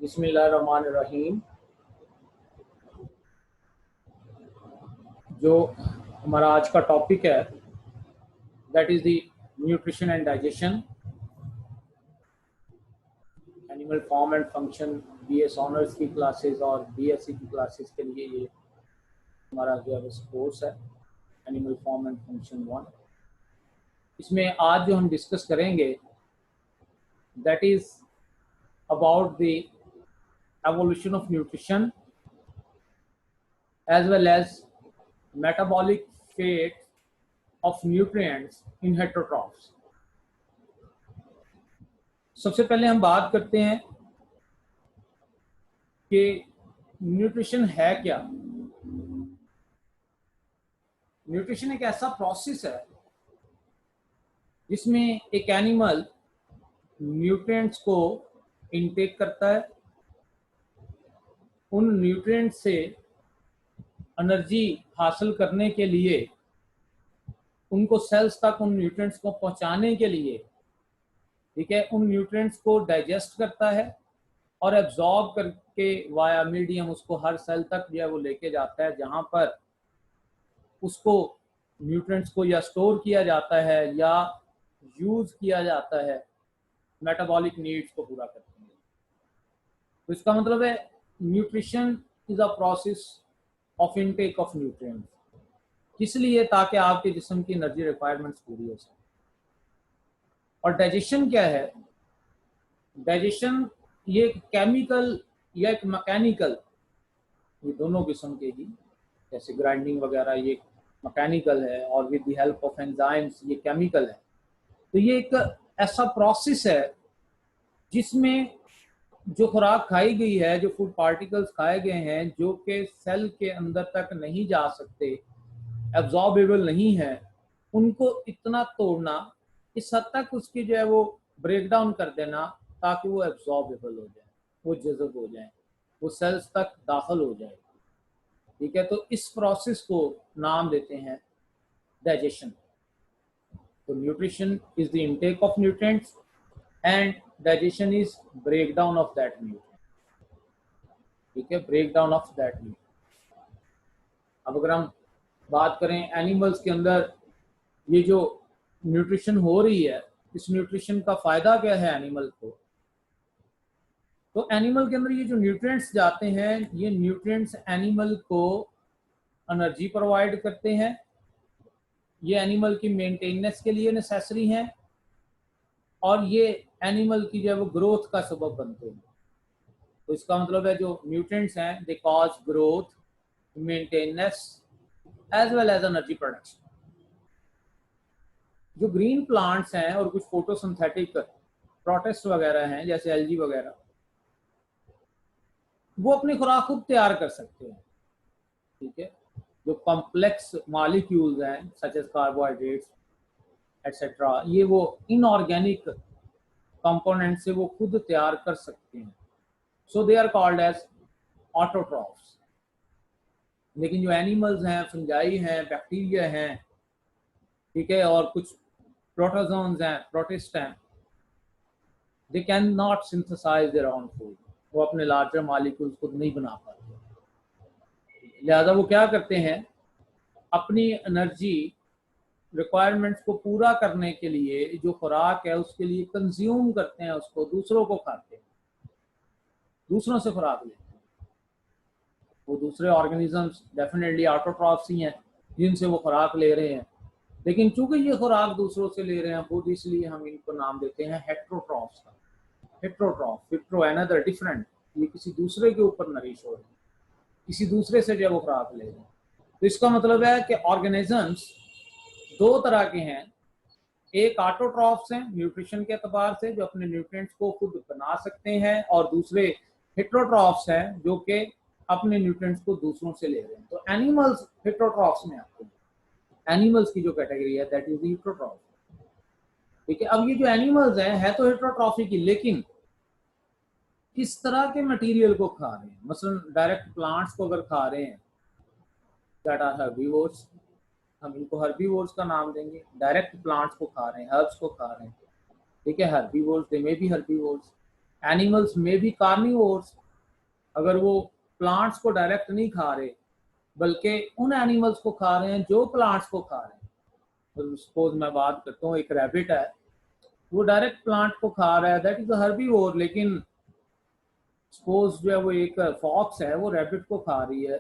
बिस्मिल्लाहिर्रहमानिर्रहीम। जो हमारा आज का टॉपिक है that is the nutrition and digestion, animal form and function. BS honours की क्लासेस और बीएससी की क्लासेस के लिए ये हमारा जो है कोर्स है, एनिमल फॉर्म एंड फंक्शन 1। इसमें आज जो हम डिस्कस करेंगे that is about the evolution of nutrition as well as metabolic fate of nutrients in heterotrophs। सबसे पहले हम बात करते हैं कि न्यूट्रिशन है क्या। न्यूट्रिशन एक ऐसा प्रोसेस है जिसमें एक एनिमल न्यूट्रिएंट्स को इनटेक करता है, उन न्यूट्रिएंट्स से एनर्जी हासिल करने के लिए, उनको सेल्स तक उन न्यूट्रिएंट्स को पहुंचाने के लिए, ठीक है, उन न्यूट्रिएंट्स को डाइजेस्ट करता है और एब्जॉर्ब करके वाया मीडियम उसको हर सेल तक जो है वो लेके जाता है, जहां पर उसको न्यूट्रिएंट्स को या स्टोर किया जाता है या यूज किया जाता है मेटाबॉलिक नीड्स को पूरा करने के लिए। तो इसका मतलब है nutrition is a process of intake of nutrients, इसलिए ताकि आपके जिस्म की एनर्जी रिक्वायरमेंट्स पूरी हो सके। और डाइजेशन क्या है? डाइजेशन ये एक केमिकल या एक मैकेनिकल, ये दोनों किस्म के ही, जैसे ग्राइंडिंग वगैरह ये मैकेनिकल है और with the help of enzymes ये केमिकल है। तो ये एक ऐसा प्रोसेस है जिसमें जो खुराक खाई गई है, जो फूड पार्टिकल्स खाए गए हैं, जो कि सेल के अंदर तक नहीं जा सकते, एब्जॉर्बेबल नहीं है, उनको इतना तोड़ना, इस हद तक उसकी जो है वो ब्रेक डाउन कर देना ताकि वो एब्जॉर्बेबल हो जाए, वो जज़ब हो जाए, वो सेल्स तक दाखिल हो जाए। ठीक है, तो इस प्रोसेस को नाम देते हैं डाइजेशन। तो nutrition is the intake of nutrients and digestion is break down of that nutrient. ठीक है, break down of that nutrient. अब अगर हम बात करें एनिमल्स के अंदर ये जो न्यूट्रिशन हो रही है, इस न्यूट्रिशन का फायदा क्या है एनिमल को? तो एनिमल के अंदर ये जो न्यूट्रिएंट्स जाते हैं, ये न्यूट्रिएंट्स एनिमल को एनर्जी प्रोवाइड करते हैं, ये एनिमल की मेंटेनेंस के लिए नेसेसरी हैं और ये एनिमल की जो है वो ग्रोथ का सबब बनते हैं। तो इसका मतलब है जो न्यूट्रिएंट्स हैं they cause growth, maintenance as well as energy production. जो ग्रीन प्लांट्स हैं और कुछ फोटोसिंथेटिक प्रोटिस्ट वगैरह हैं जैसे एल्गी वगैरह, वो अपनी खुराक खुद तैयार कर सकते हैं। ठीक है, जो कॉम्प्लेक्स मॉलिक्यूल्स हैं सच एज कार्बोहाइड्रेट्स एटसेट्रा, ये वो इनऑर्गेनिक कंपोनेंट से वो खुद तैयार कर सकते हैं। So they are called as autotrophs. लेकिन जो एनिमल्स हैं, फंजाई हैं, बैक्टीरिया हैं, ठीक है, और कुछ प्रोटोजोन्स हैं, प्रोटिस्ट हैं, they cannot synthesise their own food. वो अपने लार्जर मॉलिक्यूल्स खुद नहीं बना पाते, लिहाजा वो क्या करते हैं, अपनी एनर्जी रिक्वायरमेंट्स को पूरा करने के लिए जो खुराक है उसके लिए कंज्यूम करते हैं, उसको दूसरों को खाते हैं, दूसरों से खुराक लेते हैं। वो दूसरे ऑर्गेनिजम्स डेफिनेटली ऑटोट्रॉफ्स ही हैं जिनसे वो खुराक ले रहे हैं, लेकिन चूंकि ये खुराक दूसरों से ले रहे हैं खुद, इसलिए हम इनको नाम देते हैं हेट्रोट्रॉफ्स का। हेट्रोट्रॉफ, हिट्रो अनदर, डिफरेंट, ये किसी दूसरे के ऊपर नरिश हो रहे हैं, किसी दूसरे से जो वो खुराक ले रहे हैं। तो इसका मतलब है कि ऑर्गेनिजम्स दो तरह के हैं, एक ऑटोट्रॉफ्स हैं न्यूट्रिशन के एतबार से जो अपने न्यूट्रिएंट्स को खुद बना सकते हैं, और दूसरे हेट्रोट्रॉफ्स हैं जो कि अपने न्यूट्रिएंट्स को दूसरों से ले रहे हैं। तो एनिमल्स हेट्रोट्रॉफ्स में आते हैं। एनिमल्स की जो कैटेगरी है दैट इज हेट्रोट्रॉफ। ठीक है, अब ये जो एनिमल्स हैं है तो हेट्रोट्रॉफी की, लेकिन किस तरह के मटेरियल को खा रहे हैं? मसलन डायरेक्ट प्लांट्स को अगर खा रहे हैं दैट आर हर्बीवोर्स, हम इनको हर्बीवोर्स का नाम देंगे। डायरेक्ट प्लांट्स को खा रहे हैं, हर्ब्स को खा रहे हैं, ठीक है, herbivores, they may be herbivores. Animals में भी कार्निवोर्स, अगर वो प्लांट्स को डायरेक्ट नहीं खा रहे बल्कि उन एनिमल्स को खा रहे हैं जो प्लांट्स को खा रहे हैं। तो सपोज मैं बात करता हूँ, एक रैबिट है, वो डायरेक्ट प्लांट को खा रहा है, दैट इज हर्बीवोर। लेकिन सपोज जो है वो एक फॉक्स है, वो रैबिट को खा रही है,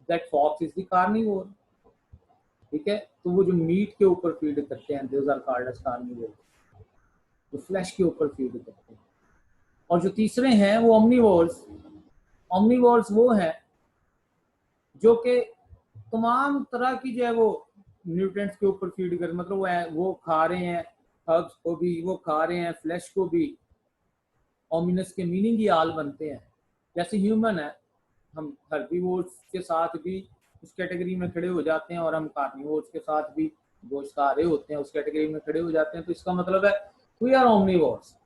that fox is the carnivore. ठीक है, तो वो जो मीट के ऊपर फीड करते हैं, those are called as carnivore, जो फ्लैश के ऊपर फीड करते हैं। और जो तीसरे हैं वो ओमनीवोर्स। ओमनीवोर्स वो हैं जो कि तमाम तरह की जो है वो न्यूट्रिएंट्स के ऊपर फीड कर, मतलब वो खा रहे हैं हर्ब्स को भी, वो खा रहे हैं फ्लैश को भी। ओमिनस के मीनिंग ही आल बनते हैं। जैसे ह्यूमन है, हम हर्बीवोर्स के साथ भी उस कैटेगरी में खड़े हो जाते हैं और हम कार्निवोर्स के साथ भी गोश्त खा रहे होते हैं, उस कैटेगरी में खड़े हो जाते हैं। तो इसका मतलब है वी आर ओमनीवोर्स।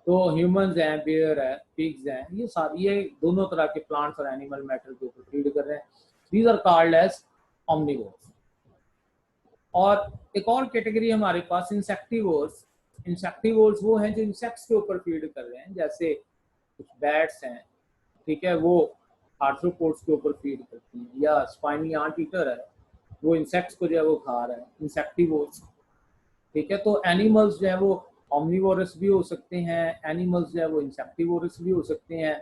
तो ह्यूमंस हैं, बेयर है, पिग्स हैं, ये सारी ये दोनों तरह के प्लांट्स और एनिमल मैटर के ऊपर फीड कर रहे हैं। These are called as omnivores. और एक और कैटेगरी हमारे पास इंसेक्टिवोर्स। इंसेक्टिवोर्स वो हैं जो इंसेक्ट्स के ऊपर फीड कर रहे हैं, जैसे कुछ बैट्स हैं, ठीक है, वो आर्थ्रोपोड्स के ऊपर फीड करती हैं, या स्पाइनी आंट ईटर है, वो इंसेक्ट्स को जो है वो खा रहा है, इंसेक्टिवोर्स। ठीक है, तो एनिमल्स जो है वो ओमनीवोरस भी हो सकते हैं, एनिमल्स जो है वो इंसेक्टिवोरस भी हो सकते हैं,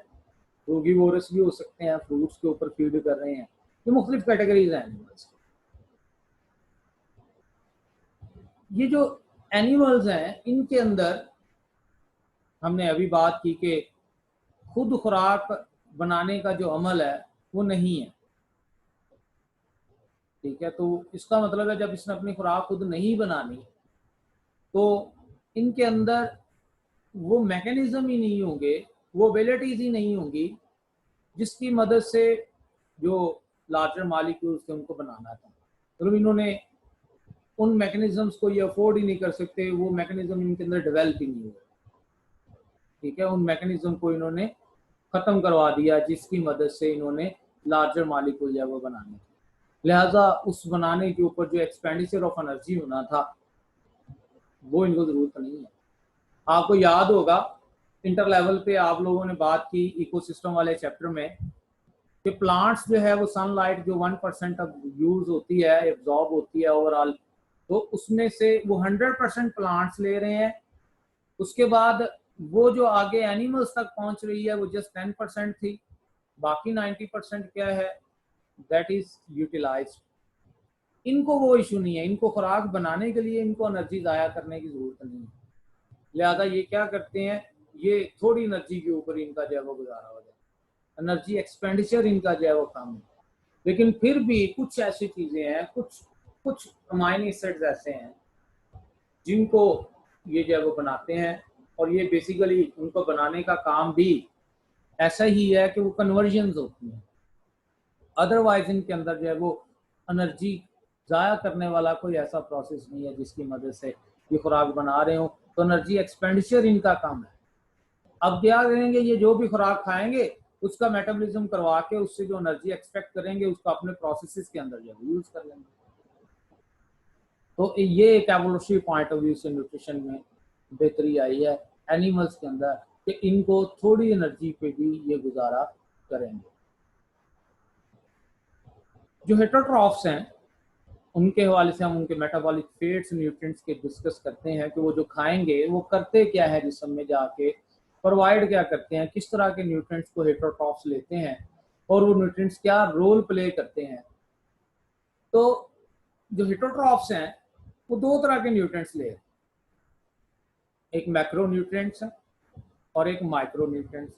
फ्रूगीवोरस भी हो सकते हैं, फ्रूट्स के ऊपर फीड कर रहे हैं। ये मुख्तलिफ कैटेगरीज हैं एनिमल्स। ये जो एनिमल्स हैं इनके अंदर हमने अभी बात की कि खुद खुराक बनाने का जो अमल है वो नहीं है। ठीक है, तो इसका मतलब है जब इसने अपनी खुराक खुद नहीं बनानी तो इनके अंदर वो मैकेनिज्म ही नहीं होंगे, वो एबिलिटीज ही नहीं होंगी जिसकी मदद से जो लार्जर मालिक्यूल्स थे उनको बनाना था। मतलब इन्होंने उन मैकेनिज्म्स को ये अफोर्ड ही नहीं कर सकते, वो मैकेनिज्म इनके अंदर डेवलप ही नहीं हुआ। ठीक है, उन मैकेनिज्म को इन्होंने खत्म करवा दिया जिसकी मदद से इन्होंने लार्जर मालिक्यूल जो वो बनाने थे। लिहाजा उस बनाने के ऊपर जो एक्सपेंडिचर ऑफ एनर्जी होना था वो इनको जरूरत नहीं है। आपको याद होगा इंटर लेवल पे आप लोगों ने बात की इकोसिस्टम वाले चैप्टर में कि प्लांट्स जो है वो सनलाइट जो 1% अब यूज होती है, एब्जॉर्ब होती है ओवरऑल, तो उसमें से वो 100% प्लांट्स ले रहे हैं। उसके बाद वो जो आगे एनिमल्स तक पहुंच रही है वो जस्ट 10% थी, बाकी 90% क्या है, दैट इज यूटिलाइज्ड। इनको वो इशू नहीं है, इनको खुराक बनाने के लिए इनको एनर्जी ज़ाया करने की जरूरत नहीं है। लिहाजा ये क्या करते हैं, ये थोड़ी एनर्जी के ऊपर इनका जो है वो गुजारा हो जाए, एनर्जी एक्सपेंडिचर इनका जो है वो कम है। लेकिन फिर भी कुछ ऐसी चीजें हैं, कुछ कुछ अमाइनो एसिड्स ऐसे हैं जिनको ये जो है वो बनाते हैं, और ये बेसिकली उनको बनाने का काम भी ऐसा ही है कि वो कन्वर्जन्स होती हैं। अदरवाइज इनके अंदर जो है वो एनर्जी ज़ाया करने वाला कोई ऐसा प्रोसेस नहीं है जिसकी मदद से ये खुराक बना रहे हो। तो एनर्जी एक्सपेंडिचर इनका कम है। अब क्या करेंगे, ये जो भी खुराक खाएंगे उसका मेटाबॉलिज्म करवा के उससे जो एनर्जी एक्सपेक्ट करेंगे उसको अपने प्रोसेसेस के अंदर जो यूज कर लेंगे। तो ये एक एवोल्यूशनरी पॉइंट ऑफ व्यू से न्यूट्रिशन में बेहतरी आई है एनिमल्स के अंदर कि इनको थोड़ी एनर्जी पे भी ये गुजारा करेंगे। जो हेटरोट्रॉफ्स हैं उनके हवाले से हम उनके मेटाबॉलिक फेट्स न्यूट्रिएंट्स के डिस्कस करते हैं कि वो जो खाएंगे वो करते क्या है जिस्म में जाके, प्रोवाइड क्या करते हैं, किस तरह के न्यूट्रिएंट्स को हेटरोट्रॉफ्स लेते हैं और वो न्यूट्रिएंट्स क्या रोल प्ले करते हैं। तो जो हेटरोट्रॉफ्स हैं वो दो तरह के न्यूट्रिएंट्स ले, एक मैक्रो न्यूट्रिएंट्स है और एक माइक्रो न्यूट्रिएंट्स।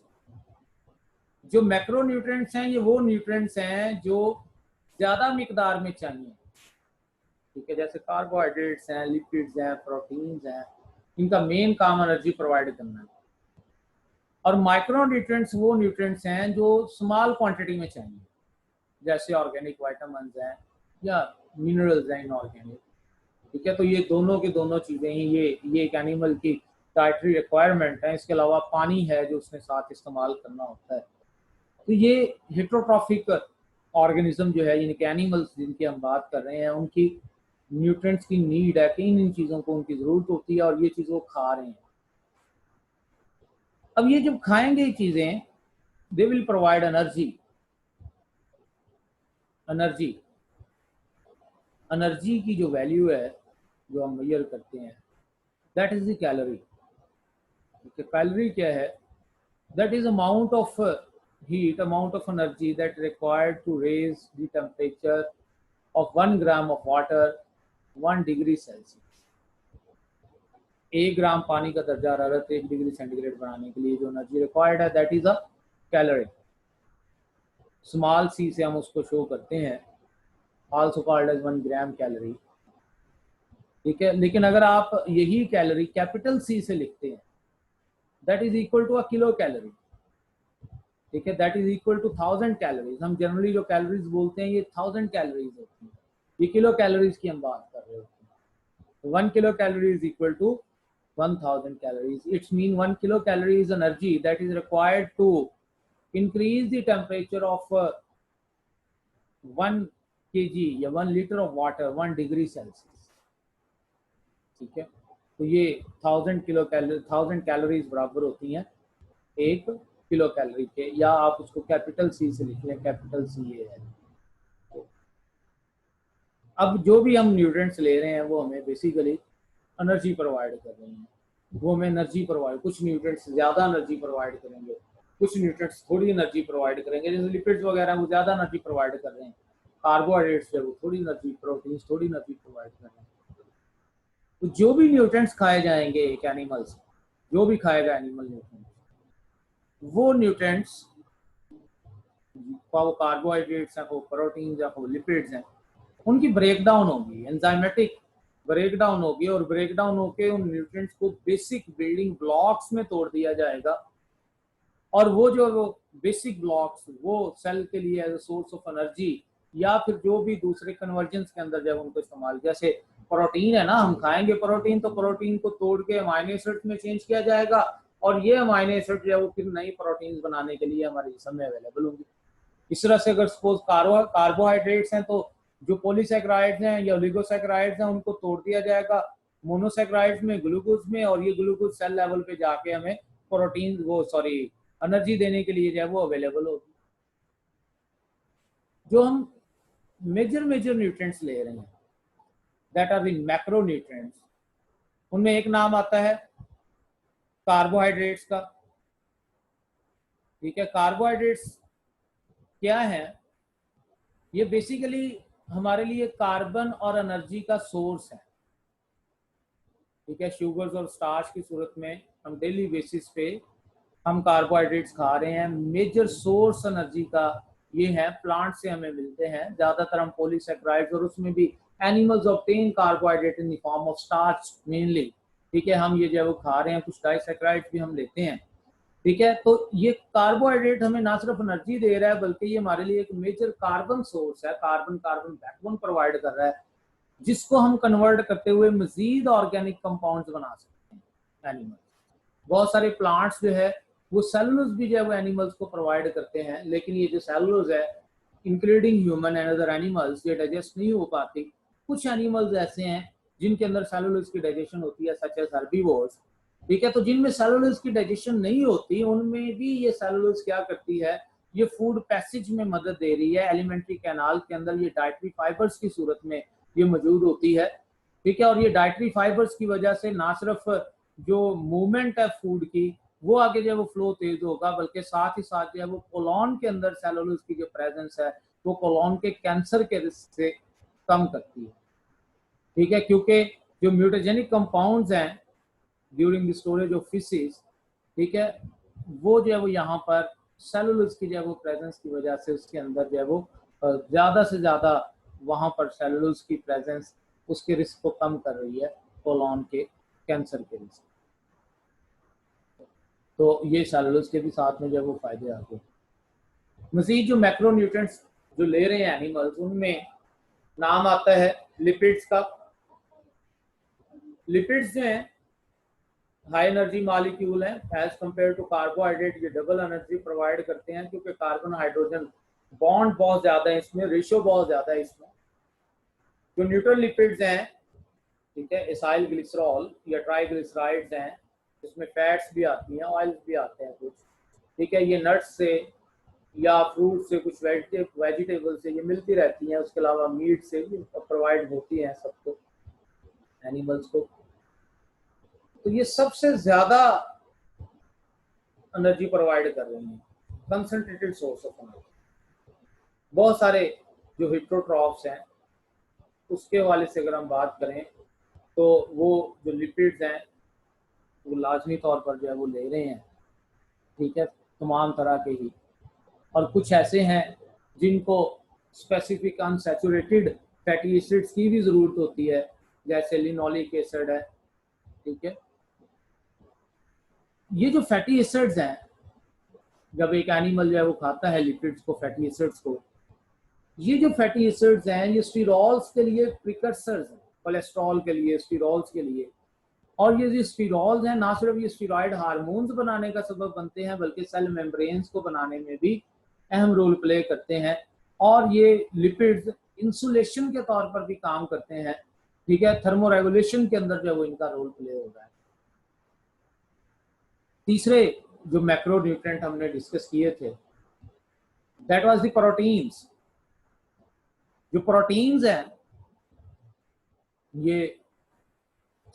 जो मैक्रो न्यूट्रिएंट्स हैं ये वो न्यूट्रिएंट्स हैं जो ज्यादा मिकदार में चाहिए। ठीक है, जैसे कार्बोहाइड्रेट्स हैं, लिपिड्स हैं, प्रोटीन्स हैं, इनका मेन काम एनर्जी प्रोवाइड करना है। और माइक्रो न्यूट्रिएंट्स वो न्यूट्रिएंट्स हैं जो स्मॉल क्वांटिटी में चाहिए, जैसे ऑर्गेनिक वाइटामिन्स हैं या मिनरल्स हैं इनऑर्गेनिक। ठीक है, तो ये दोनों की दोनों चीज़ें ही ये एक एनिमल की डाइटरी रिक्वायरमेंट है। इसके अलावा पानी है जो उसने साथ इस्तेमाल करना होता है। तो ये हेटरोट्रॉफिक ऑर्गेनिज्म जो है, यानी कि एनिमल्स जिनकी हम बात कर रहे हैं, उनकी न्यूट्रिएंट्स की नीड है कि इन चीज़ों को उनकी ज़रूरत होती है और ये चीज़ वो खा रहे हैं। अब ये जब खाएंगे चीजें, they will provide energy. Energy energy की जो वैल्यू है, जो हम मेजर करते हैं, that is the calorie. Calorie क्या है? That is amount of heat, amount of energy that required to raise the temperature of 1 gram of water 1 degree Celsius। 1 ग्राम पानी का दर्जा हरारत 1 डिग्री सेंटीग्रेड बनाने के लिए जो एनर्जी रिक्वायर्ड है, that is a calorie. Small C से हम उसको शो करते हैं, also called as 1 gram calorie. ठीक है, लेकिन अगर आप यही कैलोरी कैपिटल सी से लिखते हैं, that is equal to a kilocalorie. ठीक है, that is equal to 1000 calories. हम जनरली जो कैलोरीज बोलते हैं ये 1000 कैलोरीज होती है, ये किलो कैलोरीज की हम बात कर रहे होते हैं। 1 kilocalorie is equal to 1000 calories. It's mean 1 kilocalorie is energy that is required to increase the temperature of 1 kg या 1 litre of water 1 degree Celsius. ठीक है, तो ये 1000 कैलोरीज बराबर होती हैं 1 किलो कैलोरी के, या आप उसको कैपिटल सी से लिख लें, कैपिटल सी ये है। तो अब जो भी हम न्यूट्रिएंट्स ले रहे हैं वो हमें बेसिकली एनर्जी प्रोवाइड कर रहे हैं। वो हमें एनर्जी प्रोवाइड, कुछ न्यूट्रिएंट्स ज़्यादा एनर्जी प्रोवाइड करेंगे, कुछ न्यूट्रिएंट्स थोड़ी एनर्जी प्रोवाइड करेंगे। जैसे लिपिड्स वगैरह वो ज़्यादा एनर्जी प्रोवाइड कर रहे हैं, कार्बोहाइड्रेट्स जो वो थोड़ी एनर्जी, प्रोटीन्स थोड़ी एनर्जी प्रोवाइड कर रहे हैं। तो जो भी न्यूट्रिएंट्स खाए जाएंगे एक एनिमल से, जो भी खाएगा एनिमल न्यूट्रिएंट्स, वो न्यूट्रिएंट्स, वो कार्बोहाइड्रेट्स हैं, वो प्रोटीन्स हैं, वो लिपिड्स हैं, उनकी ब्रेकडाउन होगी, एंजाइमेटिक ब्रेकडाउन होगी, और ब्रेकडाउन होके उन न्यूट्रिएंट्स को बेसिक बिल्डिंग ब्लॉक्स में तोड़ दिया जाएगा। और वो बेसिक ब्लॉक्स वो सेल के लिए as a source of energy, या फिर जो भी दूसरे कन्वर्जन्स के अंदर जब उनको इस्तेमाल, जैसे प्रोटीन है ना, हम खाएंगे प्रोटीन, तो प्रोटीन को तोड़ के अमाइनो एसिड्स में चेंज किया जाएगा, और ये अमाइनो एसिड जो है वो फिर नई प्रोटीन्स बनाने के लिए हमारे जिस्म में अवेलेबल होंगी। इस तरह से अगर सपोज कार्बोहाइड्रेट्स हैं, तो जो पॉलीसैकेराइड्स हैं या ओलिगोसैकेराइड्स हैं उनको तोड़ दिया जाएगा मोनोसैकेराइड्स में, ग्लूकोज में, और ये ग्लूकोज सेल लेवल पे जाके हमें प्रोटीन एनर्जी देने के लिए जो है वो अवेलेबल होगी। जो हम मेजर न्यूट्रिएंट्स ले रहे हैं that are in macronutrients, उनमें एक नाम आता है कार्बोहाइड्रेट्स का। ठीक है, कार्बोहाइड्रेट्स क्या है? ये बेसिकली हमारे लिए कार्बन और एनर्जी का सोर्स है। ठीक है, शुगर्स और स्टार्च की सूरत में हम डेली बेसिस पे हम कार्बोहाइड्रेट्स खा रहे हैं। मेजर सोर्स एनर्जी का ये है, प्लांट से हमें मिलते हैं ज्यादातर हम पॉलीसैकेराइड्स, और उसमें भी animals obtain carbohydrate in the form of starch mainly. ठीक है, हम ये जो है वो खा रहे हैं, कुछ डाइसैकेराइड्स भी हम लेते हैं। ठीक है, तो ये कार्बोहाइड्रेट हमें ना सिर्फ एनर्जी दे रहा है, बल्कि ये हमारे लिए एक मेजर कार्बन सोर्स है, कार्बन बैकबोन प्रोवाइड कर रहा है, जिसको हम कन्वर्ट करते हुए मजीद ऑर्गेनिक कंपाउंड्स बना सकते हैं एनिमल। बहुत सारे प्लांट्स जो है वो सेलुलोज भी जो है वो एनिमल्स को प्रोवाइड करते हैं, लेकिन ये जो सेलुलोज है including human and other animals, ये डाइजेस्ट नहीं हो पाती। कुछ एनिमल्स ऐसे हैं जिनके अंदर सेलुलोज की डाइजेशन होती है, सच एज हर्बीवोर्स। ठीक है, तो जिनमें सेलुलोज की डाइजेशन नहीं होती, उनमें भी ये सेलुलोज क्या करती है, ये फूड पैसेज में मदद दे रही है। एलिमेंट्री कैनाल के अंदर ये डाइटरी फाइबर्स की सूरत में ये मौजूद होती है। ठीक है, और ये डाइटरी फाइबर्स की वजह से ना सिर्फ जो मूवमेंट है फूड की वो आगे जो है वो फ्लो तेज होगा, बल्कि साथ ही साथ जो है वो कोलॉन के अंदर सेलुलोज की जो प्रेजेंस है वो कोलॉन के कैंसर के रिस्क से कम करती है। ठीक है, क्योंकि जो म्यूटाजेनिक कंपाउंड्स हैं during the storage of fishes, ठीक है, वो जो है वो यहाँ पर सेलुलोज की जो है वो प्रेजेंस की वजह से उसके अंदर जो है वो ज़्यादा से ज़्यादा वहाँ पर सेलुलोज की प्रेजेंस उसके रिस्क को कम कर रही है, कोलॉन के कैंसर के रिस्क। तो ये सेलुलोज के भी साथ में जो है वो फायदे आते हैं। मजीद जो मैक्रो न्यूट्रिएंट्स जो ले रहे हैं एनिमल्स, उनमें नाम आता है लिपिड्स का। लिपिड्स जो हैं हाई एनर्जी मॉलिक्यूल हैं एज कंपेयर टू कार्बोहाइड्रेट। ये डबल एनर्जी प्रोवाइड करते हैं क्योंकि कार्बन हाइड्रोजन बॉन्ड बहुत ज़्यादा है इसमें, रेशियो बहुत ज़्यादा है इसमें। जो न्यूट्रल लिपिड्स हैं, ठीक है, एसाइल ग्लिसरॉल या ट्राइग्लिसराइड्स हैं, इसमें फैट्स भी आती हैं, ऑयल्स भी आते हैं कुछ, ठीक है। ये नट्स से या फ्रूट से, कुछ वेजिटेबल से ये मिलती रहती हैं। उसके अलावा मीट से भी प्रोवाइड होती हैं सबको, एनिमल्स को। तो ये सबसे ज्यादा एनर्जी प्रोवाइड कर रही हैं, कंसंट्रेटेड सोर्स ऑफ एनर्जी। बहुत सारे जो हिट्रोट्रॉफ्स हैं उसके हवाले से अगर हम बात करें तो वो जो लिपिड्स हैं वो लाजमी तौर पर जो है वो ले रहे हैं, ठीक है, तमाम तरह के ही। और कुछ ऐसे हैं जिनको स्पेसिफिक अनसैचुरेटेड फैटी एसिड्स की भी ज़रूरत होती है, जैसे लिनोलिक एसिड है, ठीक है। ये जो फैटी एसिड्स हैं, जब एक एनिमल जो है वो खाता है लिपिड्स को, फैटी एसिड्स को, ये जो फैटी एसिड्स हैं ये स्टीरॉल्स के लिए प्रिकर्सर्स हैं, कोलेस्ट्रॉल के लिए, स्टीरॉल्स के लिए। और ये जो स्टीरॉल्स हैं ना सिर्फ ये स्टीरॉयड हार्मोन्स बनाने का सबब बनते हैं, बल्कि सेल मेम्ब्रेन्स को बनाने में भी अहम रोल प्ले करते हैं। और ये लिपिड्स इंसुलेशन के तौर पर भी काम करते हैं, ठीक है, थर्मोरेगुलेशन के अंदर जो वो इनका रोल प्ले हो रहा है। तीसरे जो मैक्रो न्यूट्रिएंट हमने डिस्कस किए थे, दैट वाज द प्रोटीन्स। जो प्रोटीन्स हैं ये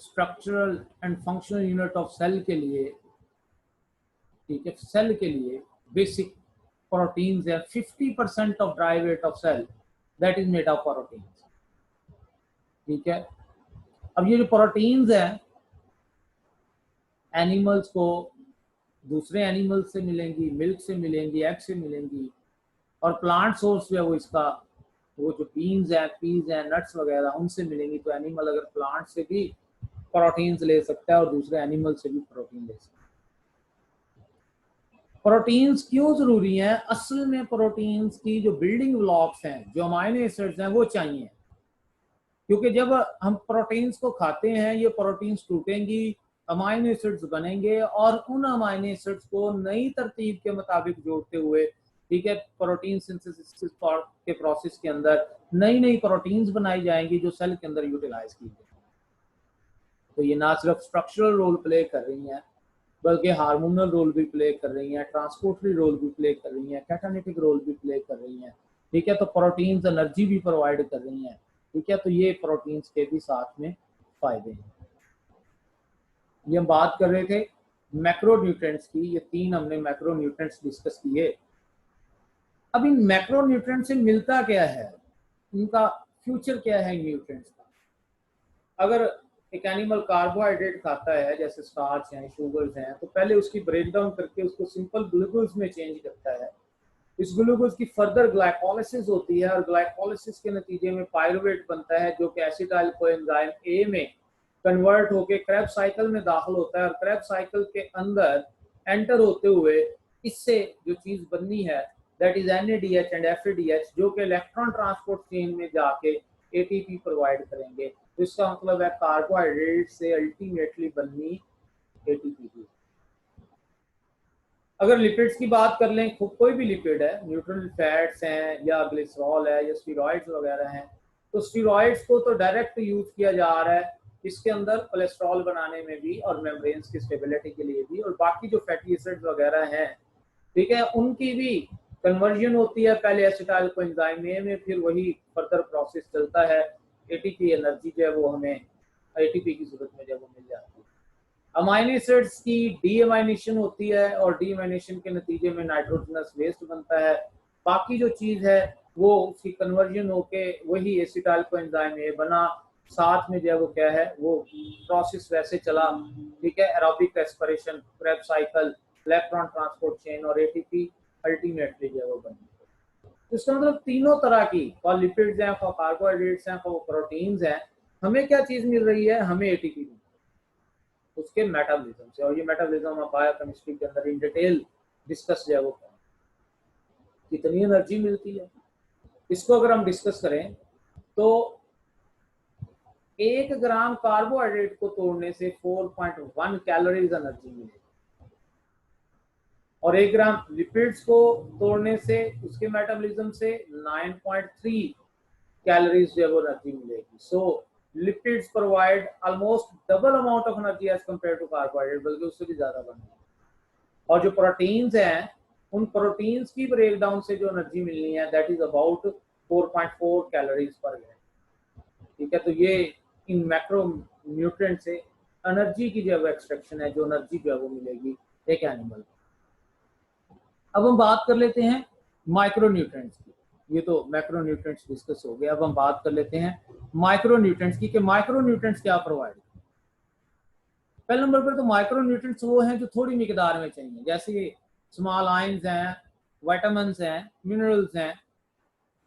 structural and functional unit of cell के लिए, ठीक है, सेल के लिए बेसिक प्रोटीन्स है। 50% of dry weight of cell that is made of proteins, ठीक है। अब ये जो प्रोटीन्स हैं एनिमल्स को दूसरे एनिमल्स से मिलेंगी, मिल्क से मिलेंगी, एग से मिलेंगी, और प्लांट सोर्स जो है वो इसका वो जो बीन्स हैं, पीज हैं, नट्स वगैरह उनसे मिलेंगी। तो एनिमल अगर प्लांट से भी प्रोटीन्स ले सकता है और दूसरे एनिमल से भी प्रोटीन ले सकता है। प्रोटीन्स क्यों जरूरी हैं? असल में प्रोटीन्स की जो बिल्डिंग ब्लॉक्स हैं, जो अमाइनो एसिड्स हैं, वो चाहिए, क्योंकि जब हम प्रोटीन्स को खाते हैं ये प्रोटीन्स टूटेंगी, अमाइनो एसिड्स बनेंगे, और उन अमाइनो एसिड्स को नई तरतीब के मुताबिक जोड़ते हुए, ठीक है, प्रोटीन सिंथेसिस के प्रोसेस के अंदर नई नई प्रोटीन्स बनाई जाएंगी जो सेल के अंदर यूटिलाइज की जाएंगी। तो ये ना सिर्फ स्ट्रक्चरल रोल प्ले कर रही हैं, बल्कि हार्मोनल रोल भी प्ले कर रही हैं, ट्रांसपोर्टरी रोल भी प्ले कर रही हैं, कैटालिटिक रोल भी प्ले कर रही हैं, ठीक है। तो प्रोटीन्स एनर्जी भी प्रोवाइड कर रही हैं, ठीक है। तो ये प्रोटीन्स के भी साथ में फायदे हैं। ये हम बात कर रहे थे मैक्रो न्यूट्रिएंट्स की। ये 3 हमने मैक्रो न्यूट्रिएंट्स डिस्कस किए। अब इन मैक्रो न्यूट्रिएंट से मिलता क्या है, इनका फ्यूचर क्या है न्यूट्रिएंट्स का? अगर एक एनिमल कार्बोहाइड्रेट खाता है, जैसे स्टार्च हैं, शुगर्स हैं, तो पहले उसकी ब्रेक डाउन करके उसको सिंपल ग्लूकोज में चेंज करता है। इस ग्लूकोज की फर्दर ग्लाइकोलिसिस होती है, और ग्लाइकोलिसिस के नतीजे में पायरुवेट बनता है, जो कि एसिटाइल कोएंजाइम ए में कन्वर्ट होकर क्रेब्स साइकिल में दाखिल होता है, और क्रेब्स साइकिल के अंदर एंटर होते हुए इससे जो चीज बननी है that is NADH and FADH, जो कि इलेक्ट्रॉन ट्रांसपोर्ट चेन में जाके ATP प्रोवाइड करेंगे। तो इसका मतलब है कार्बोहाइड्रेट से अल्टीमेटली बननी ATP की। अगर लिपिड्स की बात कर लें, कोई भी लिपिड है, न्यूट्रल फैट्स हैं या ग्लिसरॉल है या स्टीरॉइड्स वगैरह हैं, तो स्टीरॉइड्स को तो डायरेक्ट यूज किया जा रहा है इसके अंदर कोलेस्ट्रॉल बनाने में भी और मेम्ब्रेन्स की स्टेबिलिटी के लिए भी, और बाकी जो फैटी एसिड्स वगैरह हैं, ठीक है, उनकी भी कन्वर्जन होती है पहले एसिटाइल कोएंजाइम ए में, फिर वही फर्दर प्रोसेस चलता है। ATP एनर्जी जो है वो हमें ATP की सूरत में जब वो मिल जाती है। अमाइनो एसिड्स की डीएमाइनेशन होती है, और डीएमाइनेशन के नतीजे में नाइट्रोजनस वेस्ट बनता है। बाकी जो चीज है वो उसकी कन्वर्जन होके वही एसिटाइल कोएंजाइम ए बना, साथ में जो है वो क्या है, वो प्रोसेस वैसे चला, ठीक है, aerobic respiration, Krebs cycle, electron transport chain, और ATP अल्टीमेटली जो है वो बनी। इसका मतलब तीनों तरह की, लिपिड्स हैं, कार्बोहाइड्रेट्स हैं, प्रोटीन्स हैं, हमें क्या चीज मिल रही है? हमें ATP उसके मेटाबॉलिज्म से। और ये मेटाबॉलिज्म हम बायोकेमिस्ट्री के अंदर इन डिटेल डिस्कस जो है वो कितनी एनर्जी मिलती है, इसको अगर हम डिस्कस करें तो 1 ग्राम कार्बोहाइड्रेट को तोड़ने से 4.1 कैलोरीज एनर्जी मिलेगी, और 1 ग्राम लिपिड्स को तोड़ने से उसके मेटाबॉलिज्म से 9.3 कैलोरीज जो है वो एनर्जी मिलेगी। So lipids provide almost double amount of energy as compare to carbohydrate, बल्कि उससे भी ज्यादा बनती है। और जो प्रोटीन्स हैं, उन प्रोटीन्स की ब्रेक डाउन से जो एनर्जी मिलनी है दैट इज अबाउट 4.4 कैलोरीज पर ग्राम। ठीक है, तो ये इन मैक्रो न्यूट्रिएंट से एनर्जी की जो एक्सट्रैक्शन है, जो एनर्जी जो है वो मिलेगी एक एनिमल। अब हम बात कर लेते हैं माइक्रो न्यूट्रिएंट्स की। ये तो मैक्रो न्यूट्रिएंट्स डिस्कस हो गया, अब हम बात कर लेते हैं माइक्रो न्यूट्रिएंट्स की कि माइक्रो न्यूट्रिएंट्स क्या प्रोवाइड। पहले नंबर पर तो माइक्रो न्यूट्रिएंट्स वो हैं जो थोड़ी मिकदार में चाहिए, जैसे स्मॉल आयंस हैं, विटामिन्स हैं, मिनरल्स हैं,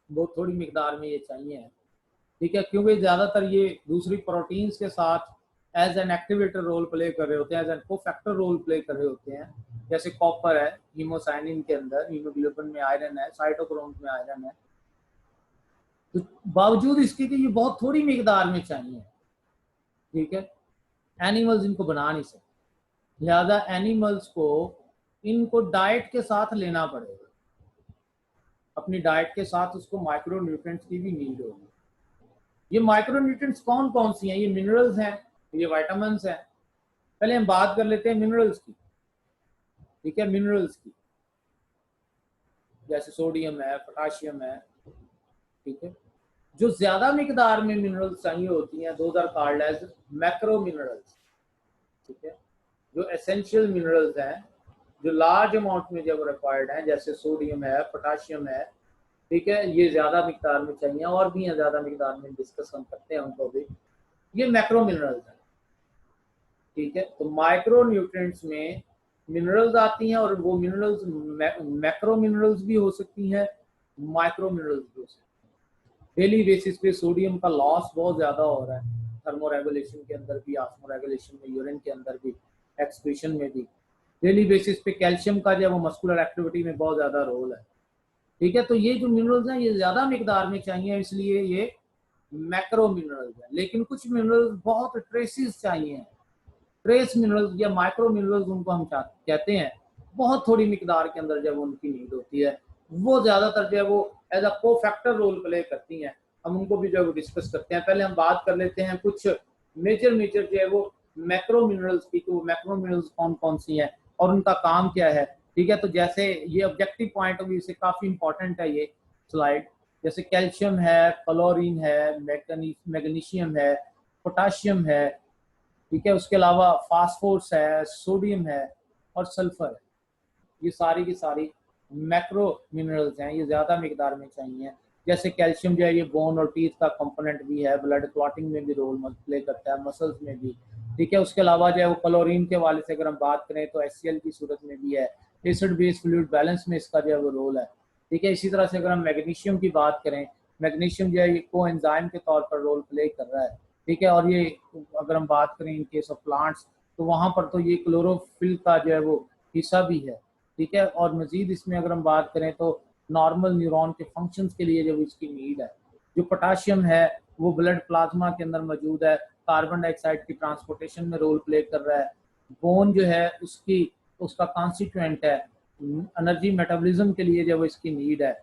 वो थोड़ी मिकदार में ये चाहिए। ठीक है, क्योंकि ज़्यादातर ये दूसरी प्रोटीन्स के साथ as an activator role play कर रहे होते हैं, as an cofactor role play कर रहे होते हैं। जैसे कॉपर है हीमोसाइनिन के अंदर, हीमोग्लोबिन में आयरन है, साइटोक्रोम में आयरन है, तो बावजूद इसके कि ये बहुत थोड़ी मिकदार में चाहिए। ठीक है, एनिमल्स इनको बना नहीं सकते, लिहाजा एनिमल्स को इनको डाइट के साथ लेना पड़ेगा, अपनी डाइट के साथ उसको माइक्रो न्यूट्रिएंट्स की भी नीड होगी। ये माइक्रो न्यूट्रिएंट्स कौन कौन सी हैं? ये मिनरल्स हैं, ये विटामिन्स हैं। पहले हम बात कर लेते हैं मिनरल्स की। ठीक है, मिनरल्स की जैसे सोडियम है, पोटाशियम है। ठीक है, जो ज्यादा मिकदार में मिनरल्स चाहिए होती हैं those are called as macro minerals. ठीक है, जो एसेंशियल मिनरल्स हैं, जो लार्ज अमाउंट में जब रिक्वायर्ड हैं, जैसे सोडियम है, पोटाशियम है, ठीक है, ये ज्यादा मिकदार में चाहिए, और भी ज्यादा मिकदार में डिस्कस हम करते हैं उनको भी, ये मैक्रो मिनरल्स हैं। ठीक है, तो माइक्रो न्यूट्रिएंट्स में मिनरल्स आती हैं, और वो मिनरल्स मैक्रो मिनरल्स भी हो सकती हैं, माइक्रो मिनरल्स भी हो सकती हैं। डेली बेसिस पे सोडियम का लॉस बहुत ज्यादा हो रहा है, थर्मोरेगुलेशन के अंदर भी, ऑस्मोरेगुलेशन में, यूरिन के अंदर भी, एक्सक्रीशन में भी। डेली बेसिस पे कैल्शियम का जो है वो मस्कुलर एक्टिविटी में बहुत ज्यादा रोल है। ठीक है, तो ये जो मिनरल्स हैं ये ज्यादा मिकदार में चाहिए, इसलिए ये मैक्रो मिनरल्स हैं। लेकिन कुछ मिनरल्स बहुत ट्रेसिस चाहिए, ट्रेस मिनरल्स या माइक्रो मिनरल्स उनको हम कहते हैं, बहुत थोड़ी मिकदार के अंदर जब उनकी नीड होती है, वो ज्यादातर जो है वो as a cofactor role play करती हैं। हम उनको भी जो है डिस्कस करते हैं। पहले हम बात कर लेते हैं कुछ मेजर जो है वो मैक्रो मिनरल्स की, तो मैक्रो मिनरल्स कौन कौन सी हैं और उनका काम क्या है। ठीक है, तो जैसे ये ऑब्जेक्टिव पॉइंट ऑफ व्यू से काफी इंपॉर्टेंट है ये स्लाइड। जैसे कैल्शियम है, क्लोरीन है, मैग्नीशियम है, पोटाशियम है। ठीक है, उसके अलावा फास्फोरस है, सोडियम है और सल्फर है। ये सारी की सारी मैक्रो मिनरल्स हैं, ये ज्यादा मिकदार में चाहिए। जैसे कैल्शियम जो है ये बोन और टीथ का कंपोनेंट भी है, ब्लड क्लॉटिंग में भी रोल प्ले करता है, मसल्स में भी। ठीक है, उसके अलावा जो है वो क्लोरीन के वाले से अगर हम बात करें तो HCl की सूरत में भी है, एसिड बेस फ्लूइड बैलेंस में इसका जो है वो रोल है। ठीक है, इसी तरह से अगर हम मैग्नीशियम की बात करें, मैग्नीशियम जो है ये कोएंजाइम के तौर पर रोल प्ले कर रहा है। ठीक है, और ये अगर हम बात करें इन केस ऑफ प्लांट्स तो वहां पर तो ये क्लोरोफिल का जो है वो हिस्सा भी है। ठीक है, और मजीद इसमें अगर हम बात करें तो नॉर्मल न्यूरॉन के फंक्शंस के लिए जब इसकी नीड है। जो पोटाशियम है वो ब्लड प्लाज्मा के अंदर मौजूद है, कार्बन डाइऑक्साइड की ट्रांसपोर्टेशन में रोल प्ले कर रहा है। बोन जो है उसका कॉन्स्टिट्यूएंट है, एनर्जी मेटाबॉलिज्म के लिए जब इसकी नीड है।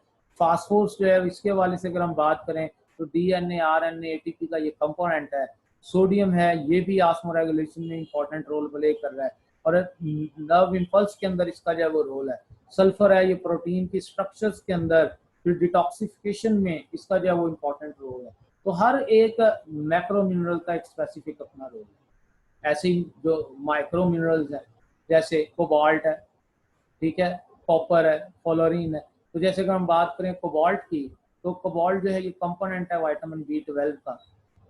फास्फोरस जो है इसके वाले से अगर हम बात करें तो DNA, RNA, ATP का ये कंपोनेंट है। सोडियम है, ये भी ऑस्मोरेगुलेशन में इंपॉर्टेंट रोल प्ले कर रहा है, और नर्व इम्पल्स के अंदर इसका जो है वो रोल है। सल्फर है, ये प्रोटीन की स्ट्रक्चर्स के अंदर फिर डिटॉक्सिफिकेशन में इसका जो है वो इम्पोर्टेंट रोल है। तो हर एक मैक्रो मिनरल का एक स्पेसिफिक अपना रोल है। ऐसे ही जो माइक्रो मिनरल्स हैं जैसे कोबाल्ट है, ठीक है, कॉपर है, फ्लोरीन है। तो जैसे अगर हम बात करें कोबाल्ट की, तो कोबाल्ट जो है ये कंपोनेंट है विटामिन B12 का।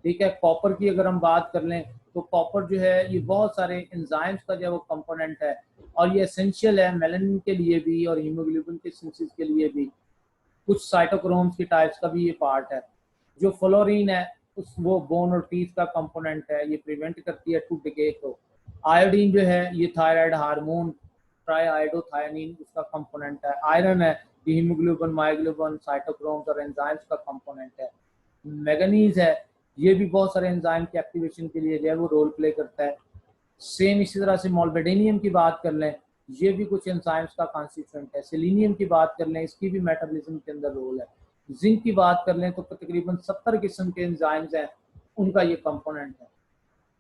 ठीक है, कॉपर की अगर हम बात कर लें तो कॉपर जो है ये बहुत सारे एंजाइम्स का जो है वो कंपोनेंट है, और ये एसेंशियल है मेलानिन के लिए भी और हीमोग्लोबिन के सिंथेसिस के लिए भी। कुछ साइटोक्रोम्स की टाइप्स का भी ये पार्ट है। जो फ्लोरीन है वो बोन और टीथ का कंपोनेंट है, ये प्रिवेंट करती है टूथ डिके को। आयोडीन जो है ये थायराइड हार्मोन ट्राइआयोडोथायनिन उसका कंपोनेंट है। आयरन है, हीमोग्लोबिन, मायोग्लोबिन, साइटोक्रोम्स और एंजाइम्स का कंपोनेंट है। मैंगनीज है, ये भी बहुत सारे एंजाइम की एक्टिवेशन के लिए जो है वो रोल प्ले करता है। सेम इसी तरह से मोल्बेडेनियम की बात कर लें, ये भी कुछ एंजाइम्स का कॉन्स्टिट्यूएंट है। सेलेनियम की बात कर लें, इसकी भी मेटाबॉलिज्म के अंदर रोल है। जिंक की बात कर लें तो तकरीबन 70 किस्म के एंजाइम्स हैं, उनका ये कंपोनेंट है।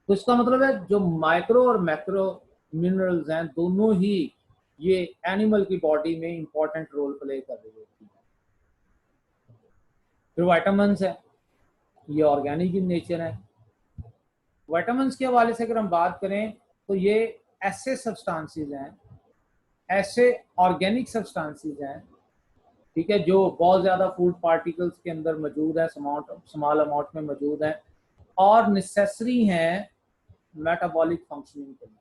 तो इसका मतलब है जो माइक्रो और मैक्रो मिनरल्स हैं दोनों ही ये एनिमल की बॉडी में इंपॉर्टेंट रोल प्ले कर रही होती है। फिर वाइटामिन्स है, ये ऑर्गेनिक इन नेचर है। विटामिन्स के हवाले से अगर हम बात करें तो ये ऐसे सब्सटेंसेस हैं, ऐसे ऑर्गेनिक सब्सटेंसेस हैं, ठीक है, जो बहुत ज़्यादा फूड पार्टिकल्स के अंदर मौजूद है, स्मॉल अमाउंट में मौजूद है और नेसेसरी हैं मेटाबॉलिक फंक्शनिंग के लिए।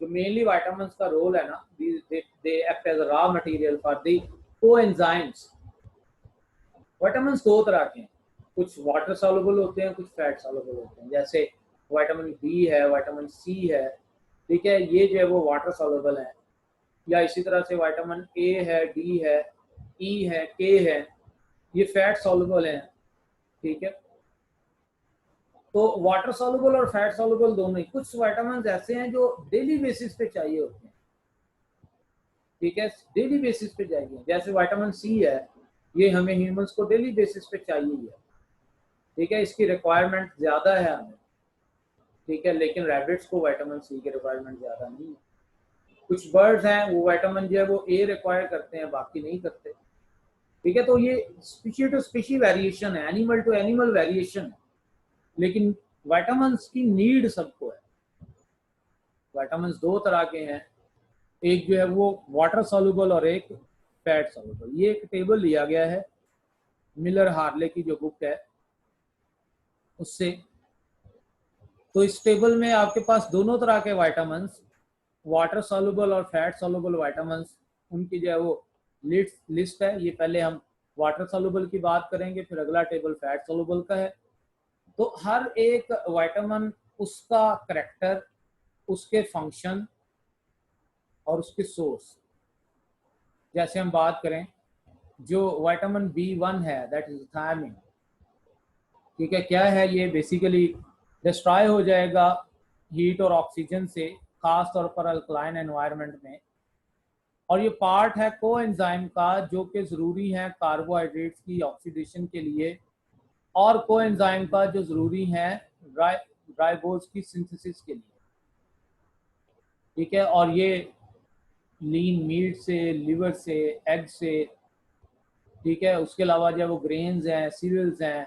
जो मेनली विटामिन्स का रोल है ना, they act as raw material for the coenzymes. Vitamins दो तरह के हैं, कुछ वाटर सॉल्युबल होते हैं, कुछ फैट सॉल्युबल होते हैं। जैसे विटामिन बी है, विटामिन सी है, ठीक है, ये जो है वो वाटर सॉल्युबल है। या इसी तरह से विटामिन ए है, डी है, ई है, के है, ये फैट सॉल्युबल है, ठीक है। तो वाटर सॉल्युबल और फैट सॉल्युबल दोनों ही। कुछ विटामिन ऐसे हैं जो डेली बेसिस पे चाहिए होते हैं, ठीक है, डेली बेसिस पे चाहिए। जैसे विटामिन सी है, ये हमें ह्यूमंस को डेली बेसिस पे चाहिए है, ठीक है, इसकी रिक्वायरमेंट ज़्यादा है हमें, ठीक है, लेकिन रैबिट्स को विटामिन सी की रिक्वायरमेंट ज़्यादा नहीं है। कुछ बर्ड्स हैं वो विटामिन जो है वो ए रिक्वायर करते हैं, बाकी नहीं करते, ठीक है। तो ये स्पीशी टू स्पीशी वेरिएशन है, एनिमल टू एनिमल वेरिएशन है, लेकिन विटामिन की नीड सबको है। विटामिन दो तरह के हैं, एक जो है वो वाटर सॉल्युबल और एक फैट सॉल्युबल। ये एक टेबल लिया गया है मिलर हार्ले की जो बुक है उससे। तो इस टेबल में आपके पास दोनों तरह के विटामिन, वाटर सॉल्युबल और फैट सॉल्युबल विटामिन, उनकी जो है वो लिस्ट है। ये पहले हम वाटर सॉल्युबल की बात करेंगे, फिर अगला टेबल फैट सॉल्युबल का है। तो हर एक विटामिन उसका करैक्टर, उसके फंक्शन और उसके सोर्स। जैसे हम बात करें जो विटामिन B1 है, दैट इज थायमिन, ठीक है, क्या है ये, बेसिकली डिस्ट्रॉय हो जाएगा हीट और ऑक्सीजन से, खास तौर पर अल्कलाइन एनवायरनमेंट में। और ये पार्ट है कोएंजाइम का जो कि ज़रूरी है कार्बोहाइड्रेट्स की ऑक्सीडेशन के लिए, और कोएंजाइम का जो ज़रूरी है राइबोज की सिंथेसिस के लिए, ठीक है। और ये लीन मीट से, लिवर से, एग से, ठीक है। उसके अलावा जो वो ग्रेन्स हैं, सीरियल्स हैं,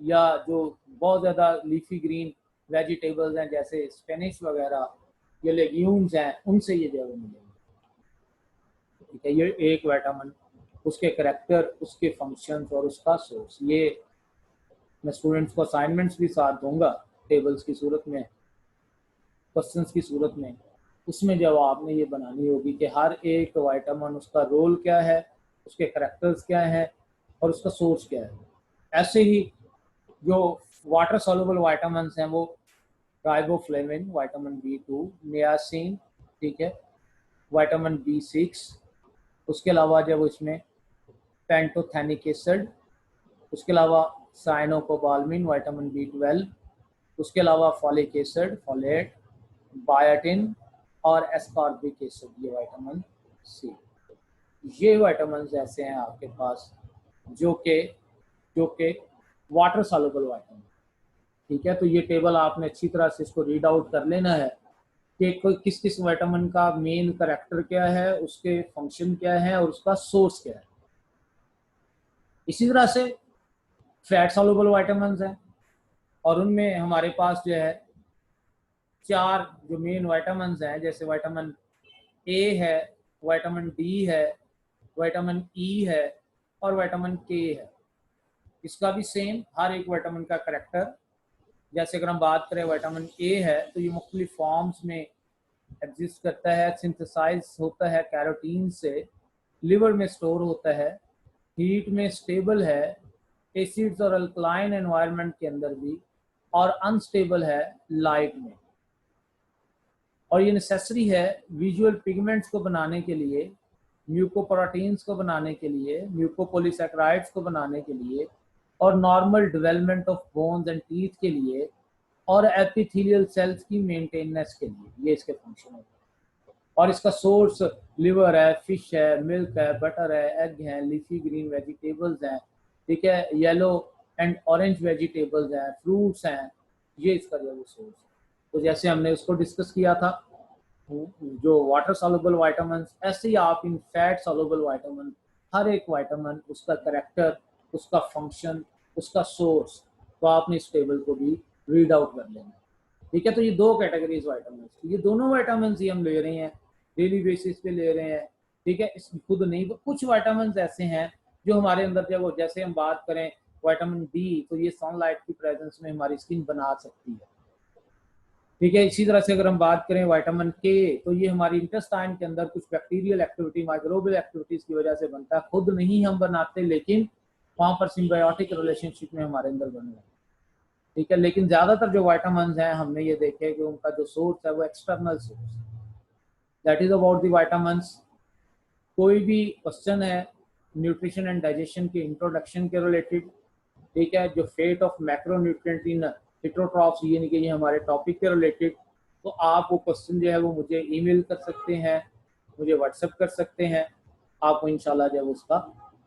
या जो बहुत ज़्यादा लीफी ग्रीन वेजिटेबल्स हैं जैसे स्पेनिश वगैरह, ये लेग्यूम्स हैं, उनसे ये जो मिलेंगे, ठीक है। ये एक विटामिन, उसके करैक्टर, उसके फंक्शंस और उसका सोर्स। ये मैं स्टूडेंट्स को असाइनमेंट्स भी साथ दूंगा टेबल्स की सूरत में, क्वेश्चंस की सूरत में। उसमें जब आपने ये बनानी होगी कि हर एक विटामिन उसका रोल क्या है, उसके करैक्टर्स क्या है और उसका सोर्स क्या है। ऐसे ही जो वाटर सॉल्युबल विटामिन हैं वो राइबोफ्लेविन, विटामिन B2, नियासिन, ठीक है, विटामिन B6, उसके अलावा जब इसमें पेंटोथेनिक एसिड, उसके अलावा साइनोकोबाल्मिन, विटामिन B12, उसके अलावा फॉलिक एसिड, फॉलेट, बायोटिन और एस्कॉर्बिक एसिड, ये विटामिन सी। ये विटामिन ऐसे हैं आपके पास जो के वाटर सॉल्युबल विटामिन, ठीक है। तो ये टेबल आपने अच्छी तरह से इसको रीड आउट कर लेना है कि कोई किस किस विटामिन का मेन करैक्टर क्या है, उसके फंक्शन क्या है और उसका सोर्स क्या है। इसी तरह से फैट सॉल्युबल विटामिन हैं और उनमें हमारे पास जो है चार जो मेन विटामिन हैं, जैसे विटामिन ए है, विटामिन डी है, विटामिन ई है और विटामिन के है। इसका भी सेम हर एक विटामिन का करैक्टर। जैसे अगर हम बात करें विटामिन ए है तो ये मुख्तलिफ फॉर्म्स में एग्जिस्ट करता है, सिंथेसाइज होता है कैरोटीन से, लिवर में स्टोर होता है, हीट में स्टेबल है, एसिड्स और अल्कलाइन एनवायरनमेंट के अंदर भी, और अनस्टेबल है लाइट में। और ये नेसेसरी है विजुअल पिगमेंट्स को बनाने के लिए, म्यूकोप्रोटीन्स को बनाने के लिए, म्यूकोपोलीसैकेराइड्स को बनाने के लिए, और normal development of bones and teeth के लिए, और एपिथेलियल सेल्स की मेंटेनेंस के लिए। ये इसके फंक्शन होते हैं। और इसका सोर्स लिवर है, फिश है, मिल्क है, बटर है, एग है, लीफी ग्रीन वेजिटेबल्स हैं, ठीक है, येलो एंड ऑरेंज वेजिटेबल्स हैं, फ्रूट्स हैं, ये इसका जो है सोर्स है। तो जैसे हमने उसको डिस्कस किया था जो वाटर सॉल्युबल वाइटामिन, ऐसे ही आप इन फैट सॉल्युबल वाइटामिन, हर एक वाइटामिन उसका करेक्टर, उसका फंक्शन, उसका सोर्स, तो आपने इस टेबल को भी रीड आउट कर लेना। ठीक है, तो ये दो कैटेगरीज वाइटामिन, ये दोनों वाइटामिन ही हम ले रहे हैं, डेली बेसिस पे ले रहे हैं। ठीक है, इस खुद नहीं, तो कुछ वाइटामिन ऐसे हैं जो हमारे अंदर जब जैसे हम बात करें विटामिन डी, तो ये सनलाइट की प्रेजेंस में हमारी स्किन बना सकती है। ठीक है, इसी तरह से अगर हम बात करें विटामिन के, तो ये हमारी इंटेस्टाइन के अंदर कुछ बैक्टीरियल एक्टिविटी, माइक्रोबियल एक्टिविटीज की वजह से बनता है, खुद नहीं हम बनाते, लेकिन वहां पर सिम्बायोटिक रिलेशनशिप में हमारे अंदर बन रहा है। ठीक है, लेकिन ज्यादातर जो विटामिन हैं हमने ये देखे कि उनका जो सोर्स है वो external source, that is about the vitamin. कोई भी क्वेश्चन है न्यूट्रिशन एंड डाइजेशन के इंट्रोडक्शन के रिलेटेड, ठीक है, जो fate of macronutrient in heterotrophs, ये नहीं कि ये हमारे टॉपिक के रिलेटेड, तो आप वो क्वेश्चन जो है वो मुझे ईमेल कर सकते हैं, मुझे व्हाट्सएप कर सकते हैं, आपको इंशाल्लाह जो है उसका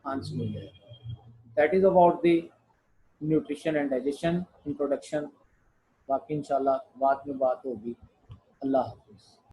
आंसर मिल जाएगा। That is about the nutrition and digestion introduction. बाकी इंशाल्लाह बाद में बात होगी। अल्लाह हाफिज़।